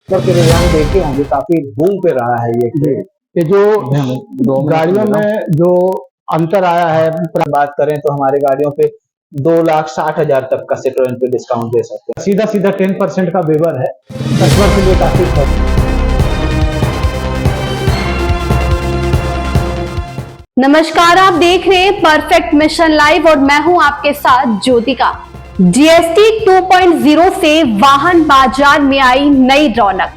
Tractor के रुझान देखे होंगे, काफी बूम पे रहा है ये जो गाड़ियों में जो अंतर आया है, बात करें तो हमारे गाड़ियों पे 2,60,000 तक का सिट्रोएन पे डिस्काउंट दे सकते हैं। सीधा सीधा 10% का वेवर है, कस्टमर के लिए काफी नमस्कार, आप देख रहे हैं परफेक्ट मिशन लाइव और मैं हूं आपके साथ ज्योतिका। जीएसटी 2.0 से वाहन बाजार में आई नई रौनक,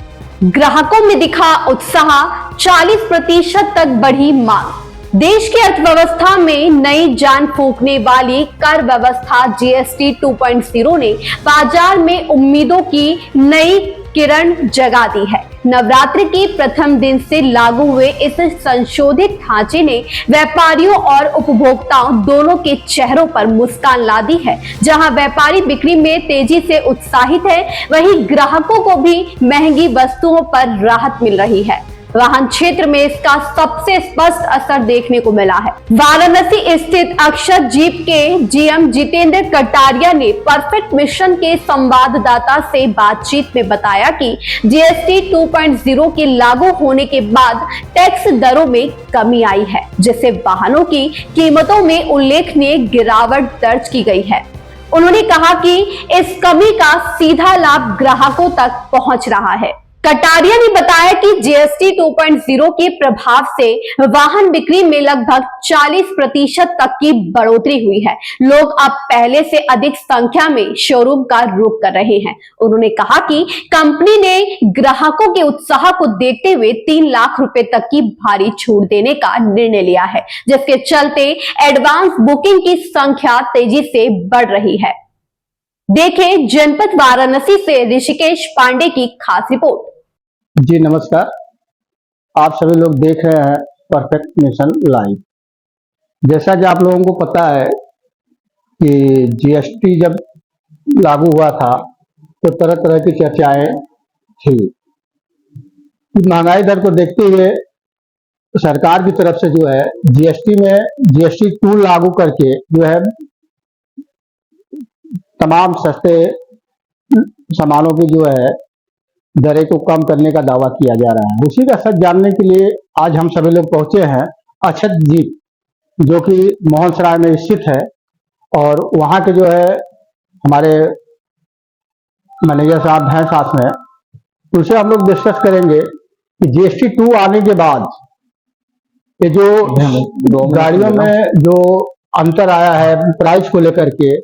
ग्राहकों में दिखा उत्साह, 40% तक बढ़ी मांग। देश की अर्थव्यवस्था में नई जान फूंकने वाली कर व्यवस्था जीएसटी 2.0 ने बाजार में उम्मीदों की नई किरण जगा दी है। नवरात्रि के प्रथम दिन से लागू हुए इस संशोधित ढांचे ने व्यापारियों और उपभोक्ताओं दोनों के चेहरों पर मुस्कान ला दी है। जहां व्यापारी बिक्री में तेजी से उत्साहित है, वहीं ग्राहकों को भी महंगी वस्तुओं पर राहत मिल रही है। वाहन क्षेत्र में इसका सबसे स्पष्ट असर देखने को मिला है। वाराणसी स्थित अक्षर जीप के जीएम जितेंद्र कटारिया ने परफेक्ट मिशन के संवाददाता से बातचीत में बताया कि जीएसटी 2.0 के लागू होने के बाद टैक्स दरों में कमी आई है, जिससे वाहनों की कीमतों में उल्लेखनीय गिरावट दर्ज की गई है। उन्होंने कहा कि इस कमी का सीधा लाभ ग्राहकों तक पहुंच रहा है। कटारिया ने बताया कि जीएसटी 2.0 के प्रभाव से वाहन बिक्री में लगभग 40% तक की बढ़ोतरी हुई है। लोग अब पहले से अधिक संख्या में शोरूम का रुख कर रहे हैं। उन्होंने कहा कि कंपनी ने ग्राहकों के उत्साह को देखते हुए 3 लाख रुपए तक की भारी छूट देने का निर्णय लिया है, जिसके चलते एडवांस बुकिंग की संख्या तेजी से बढ़ रही है। देखें जनपद वाराणसी से ऋषिकेश पांडे की खास रिपोर्ट। जी नमस्कार, आप सभी लोग देख रहे हैं परफेक्ट मिशन लाइव। जैसा कि आप लोगों को पता है कि जीएसटी जब लागू हुआ था तो तरह तरह की चर्चाएं थी। महंगाई दर को देखते हुए सरकार की तरफ से जो है जीएसटी 2 लागू करके जो है तमाम सस्ते सामानों की जो है दरें को कम करने का दावा किया जा रहा है। उसी का सच जानने के लिए आज हम सभी लोग पहुंचे हैं अक्षत जीप, जो कि मोहन सराय में स्थित है, और वहां के जो है हमारे मैनेजर साहब हैं साथ में। उनसे हम लोग डिस्कस करेंगे कि जीएसटी 2 आने के बाद ये जो गाड़ियों में जो अंतर आया है प्राइस को लेकर के,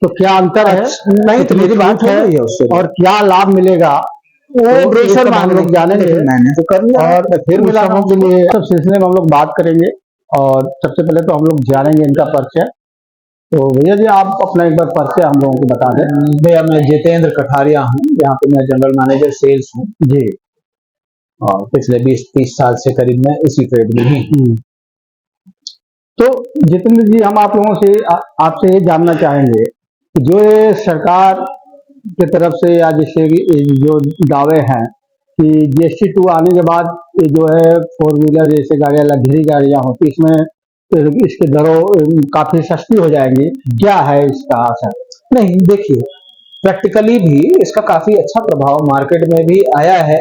तो क्या अंतर है, नहीं तो मेरी बात है, और क्या लाभ मिलेगा वो ब्रोशर हम लोग जानेंगे और फिर मिलानों के लिए सब सिलसिले में हम लोग बात करेंगे। और सबसे पहले तो हम लोग जानेंगे इनका परिचय। तो भैया जी आप अपना एक बार परिचय हम लोगों को बता दें। भैया मैं जितेंद्र कटारिया हूँ, यहाँ पे मैं जनरल मैनेजर सेल्स हूँ जी, और पिछले 20-30 साल से करीब मैं इसी ट्रेड में ही। तो जितेंद्र जी, हम आप लोगों से आपसे ये जानना चाहेंगे कि जो ये सरकार की तरफ से या जैसे जो दावे हैं कि जीएसटी 2 आने के बाद ये जो है 4 व्हीलर जैसे गाड़ियां, लग्जरी गाड़ियां होती, इसमें इसके दरों काफी सस्ती हो जाएंगी, क्या है इसका असर? नहीं, देखिए प्रैक्टिकली भी इसका काफी अच्छा प्रभाव मार्केट में भी आया है।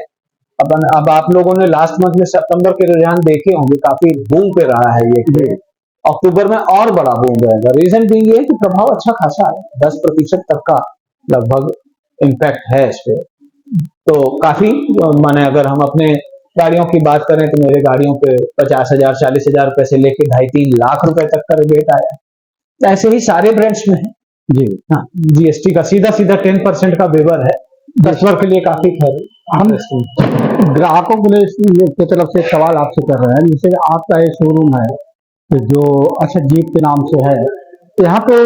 अब आप लोगों ने लास्ट मंथ में सितंबर के रुझान देखे होंगे, काफी बूम पे रहा है ये। अक्टूबर में और बड़ा बूम रहेगा। रीजन भी ये है कि प्रभाव अच्छा खासा है, 10% तक का लगभग इम्पैक्ट है इस पे। तो काफी माने अगर हम अपने गाड़ियों की बात करें तो मेरे गाड़ियों पे 50,000 40,000 रुपए से लेके 2.5-3 लाख रुपए तक का रेट आया। ऐसे ही सारे ब्रांड्स में है जी। हाँ, जीएसटी का सीधा सीधा 10% का वेवर है, कस्टमर के लिए काफी खैर। हम ग्राहकों की तरफ से सवाल आपसे कर रहे हैं, जैसे आपका ये शोरूम है जो अक्षत जीप के नाम से है, यहाँ पे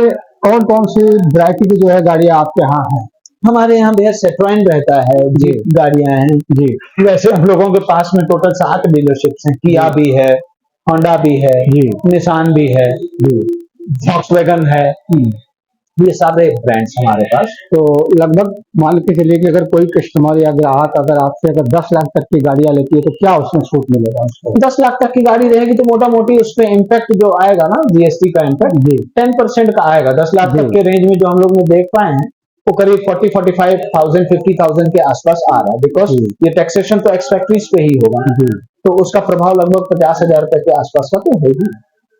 कौन कौन सी वैरायटी की जो है गाड़ियाँ आपके यहाँ हैं? हमारे यहाँ भैया सिट्रोएन रहता है, जीप गाड़ियां हैं जी। वैसे हम लोगों के पास में टोटल 7 डीलरशिप्स हैं। किया भी है, होंडा भी है, निसान भी है, वॉक्सवैगन है, ये सारे ब्रांड्स हमारे पास। तो लगभग मान के चलिए कि अगर कोई कस्टमर या ग्राहक अगर आपसे 10 लाख तक की गाड़ियां लेती है तो क्या उसमें छूट मिलेगा उसको? 10 लाख तक की गाड़ी रहेगी तो मोटा मोटी उस पर इम्पैक्ट जो आएगा ना, जीएसटी का इम्पैक्ट 10% का आएगा। 10 लाख तक के रेंज में जो हम लोग ने देख पाए हैं वो करीब 40-45,000 50,000 के आसपास आ रहा है, बिकॉज ये टैक्सेशन तो एक्स फैक्ट्रीज पे ही होगा, तो उसका प्रभाव लगभग 50,000 रुपए के आसपास का तो है ही।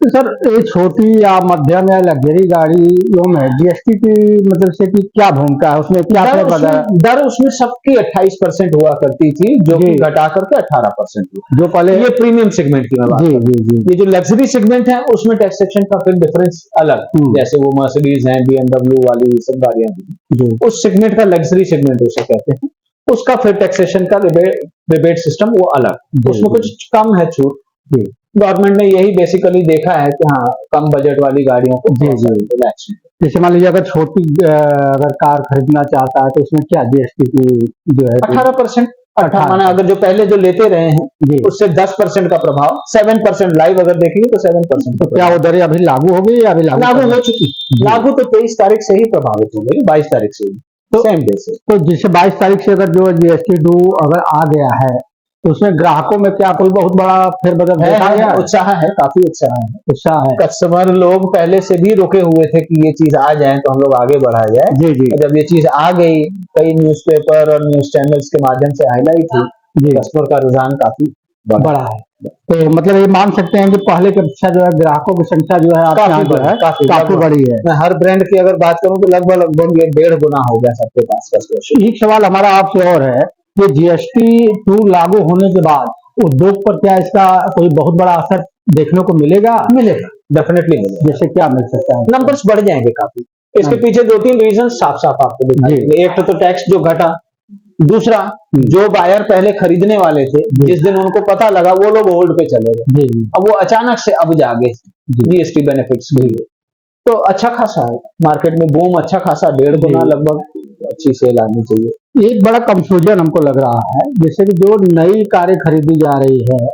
तो सर ये छोटी या मध्यम या लग्जरी गाड़ियों में जीएसटी की मतलब से की क्या भूमिका है, उसमें क्या दर बदला दर उसमें सबकी 28% हुआ करती थी, जो कि जी। घटा करके 18% हुआ। जो पहले ये प्रीमियम सेगमेंट की मैं बात जी कर रहा हूँ। जी जी ये जो लग्जरी सेगमेंट है उसमें टैक्सेशन का फिर डिफरेंस अलग, जैसे वो मर्सिडीज है, BMW वाली ये सब गाड़ियां हैं, जी उस सेगमेंट का लग्जरी सेगमेंट उसे कहते हैं, उसका फिर टैक्सेशन का रिबेट सिस्टम वो अलग, जी, उसमें जी। कुछ कम है छूट। जी गवर्नमेंट ने यही बेसिकली देखा है कि हाँ कम बजट वाली गाड़ियों को जी, थोड़ा सा जी। रिलैक्स मिले। जैसे मान लीजिए अगर छोटी अगर कार खरीदना चाहता है तो उसमें क्या जीएसटी की जो है कि 18%। 18 माना अगर जो पहले जो लेते रहे हैं जी उससे 10% का प्रभाव, 7% लाइव अगर देखेंगे तो 7% तो क्या वो दरें अभी लागू हो गई या अभी लागू लागू करना? हो चुकी। लागू तो 23 तारीख से ही प्रभावित हो गई, 22 तारीख से ही, तो- सेम डे से। तो जैसे 22 तारीख से अगर जो जीएसटी टू अगर आ गया है तो उसमें ग्राहकों में क्या कोई बहुत बड़ा फेरबदल देखा गया है? उत्साह है, काफी उत्साह है। उत्साह है। कस्टमर लोग पहले से भी रुके हुए थे कि ये चीज आ जाए तो हम लोग आगे बढ़ा जाए। जी जी जब ये चीज आ गई, कई न्यूज़पेपर और न्यूज चैनल्स के माध्यम से हाईलाइट हुई, जी कस्टमर का रुझान काफी बड़ा है। तो मतलब ये मान सकते हैं कि पहले की अपेक्षा जो है ग्राहकों की संख्या जो है आपके यहाँ जो है काफी लगभग- बड़ी है। मैं हर ब्रांड की अगर बात करूं तो लगभग ये 1.5 गुना हो गया सबके पास कस्टमर। एक सवाल हमारा आपसे और है कि जीएसटी टू लागू होने के बाद उद्योग पर क्या इसका कोई बहुत बड़ा असर देखने को मिलेगा? मिलेगा, डेफिनेटली मिलेगा। जैसे क्या मिल सकता है? नंबर्स बढ़ जाएंगे काफी। इसके हाँ। पीछे 2-3 रीजन साफ साफ आपको दिखाई जी। देंगे। एक तो टैक्स जो घटा, दूसरा जो बायर पहले खरीदने वाले थे, जिस दिन उनको पता लगा वो लोग होल्ड पे चले गए, जी जी अब वो अचानक से अब जागे जीएसटी बेनिफिट्स के लिए, तो अच्छा खासा है मार्केट में बूम, अच्छा खासा 1.5 गुना जी। लगभग अच्छी सेल आनी चाहिए। एक बड़ा कंफ्यूजन हमको लग रहा है, जैसे कि जो नई कारें खरीदी जा रही है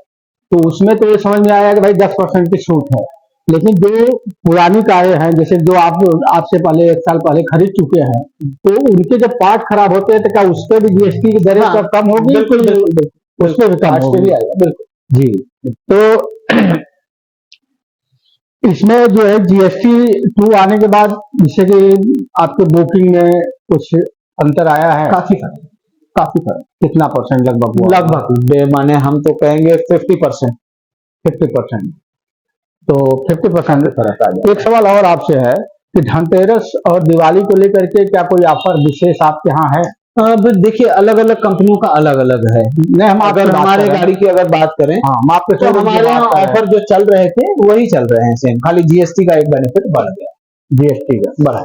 तो उसमें तो ये समझ में आया कि भाई 10% की छूट है, लेकिन जो पुरानी कारें हैं जैसे जो आप आपसे पहले 1 साल पहले खरीद चुके हैं तो उनके जब पार्ट खराब होते हैं तो क्या उस पर भी जीएसटी की दरें हाँ, कम होगी? बिल्कुल बिल्कुल बिल्कुल, उस पर भी कम पार्ट्स पे होगी। भी आएगा बिल्कुल। जी तो इसमें जो है जीएसटी टू आने के बाद जैसे कि आपके बुकिंग में कुछ अंतर आया है? काफी फर्क कितना परसेंट लगभग हुआ? लगभग माने हम तो कहेंगे 50%। 50%। तो 50% फर्क आ जाएगा। एक सवाल और आपसे है कि धनतेरस और दिवाली को लेकर के क्या कोई ऑफर विशेष आपके यहाँ है? अब देखिए अलग अलग कंपनियों का अलग अलग है। नहीं, हम आपसे अगर बात हमारे कर रहे हैं। गाड़ी की अगर बात करें हाँ, हम आपके तो शोरूम की हमारे यहाँ बात कर रहे हैं। ऑफर जो चल रहे थे वही चल रहे हैं सेम, खाली जीएसटी का एक बेनिफिट बढ़ गया, जीएसटी का बढ़ा।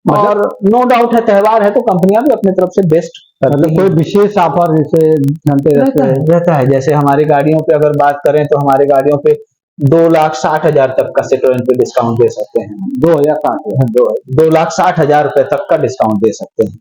मतलब- और नो डाउट है त्योहार है तो कंपनियां भी अपनी तरफ से बेस्ट मतलब कोई विशेष ऑफर जैसे धनतेरस पे? रहता है। जैसे हमारी गाड़ियों पे अगर बात करें तो हमारी गाड़ियों पे 2,60,000 तक का सेक्टर पे डिस्काउंट दे सकते हैं। 2,60,000 रुपए तक का डिस्काउंट दे सकते हैं।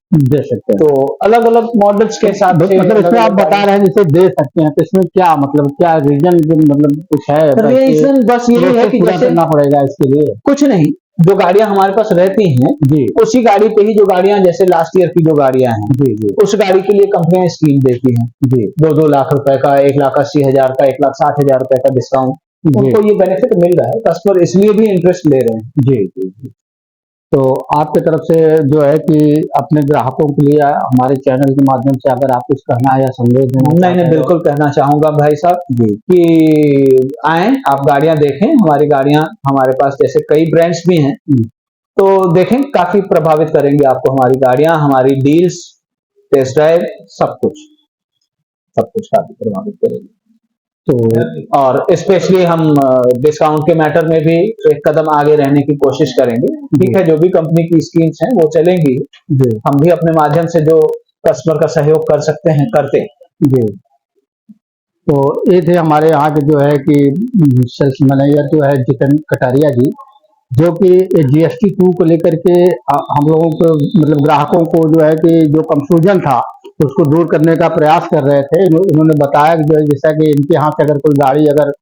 तो अलग अलग मॉडल्स के हिसाब से मतलब इसमें आप बता रहे हैं जैसे दे सकते हैं तो इसमें क्या मतलब क्या रीजन मतलब कुछ है? रीजन बस यही है कि पूरा जैसे करना पड़ेगा इसके लिए? कुछ नहीं, जो गाड़ियां हमारे पास रहती हैं जी उसी गाड़ी पे ही जो गाड़ियां जैसे लास्ट ईयर की जो गाड़ियां हैं जी जी उस गाड़ी के लिए कंपनियां स्कीम देती हैं जी 2-2 लाख रुपए का, 1,80,000 का, 1,60,000 रुपए का डिस्काउंट, जी उनको ये बेनिफिट मिल रहा है, कस्टमर इसलिए भी इंटरेस्ट ले रहे हैं। जी जी जी। तो आपके तरफ से जो है कि अपने ग्राहकों के लिए हमारे चैनल के माध्यम से अगर आप कुछ कहना है या संदेश देना नहीं चाहते नहीं, हैं बिल्कुल कहना चाहूंगा भाई साहब जी कि आए आप गाड़ियां देखें, हमारी गाड़ियां हमारे पास जैसे कई ब्रांड्स भी हैं, तो देखें काफी प्रभावित करेंगे आपको हमारी गाड़ियां, हमारी डील्स, टेस्ट ड्राइव, सब कुछ काफी प्रभावित करेंगे। तो और स्पेशली हम डिस्काउंट के मैटर में भी एक कदम आगे रहने की कोशिश करेंगे। ठीक है, जो भी कंपनी की स्कीम्स हैं वो चलेंगी, जी हम भी अपने माध्यम से जो कस्टमर का सहयोग कर सकते हैं करते। जी। तो ये थे हमारे यहाँ के जो है कि सेल्स मैनेजर जो है जितिन कटारिया जी, जो कि जीएसटी टू को लेकर के हम लोगों को मतलब ग्राहकों को जो है कि जो कंफ्यूजन था उसको दूर करने का प्रयास कर रहे थे। इन्होंने बताया कि जो है जैसा कि इनके यहाँ से अगर कोई गाड़ी अगर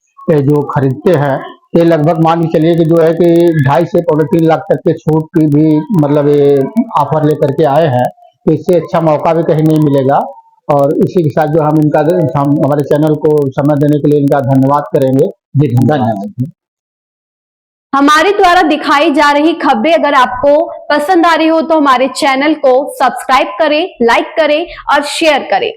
जो खरीदते हैं ये लगभग मान के चलिए कि जो है कि 2.5 से 3.5 लाख तक के छूट की भी मतलब ये ऑफर लेकर के आए हैं, तो इससे अच्छा मौका भी कहीं नहीं मिलेगा। और इसी के साथ जो हम हमारे चैनल को समय देने के लिए इनका धन्यवाद करेंगे। जी धन्यवाद। हमारे द्वारा दिखाई जा रही खबरें अगर आपको पसंद आ रही हो तो हमारे चैनल को सब्सक्राइब करें, लाइक करें और शेयर करें।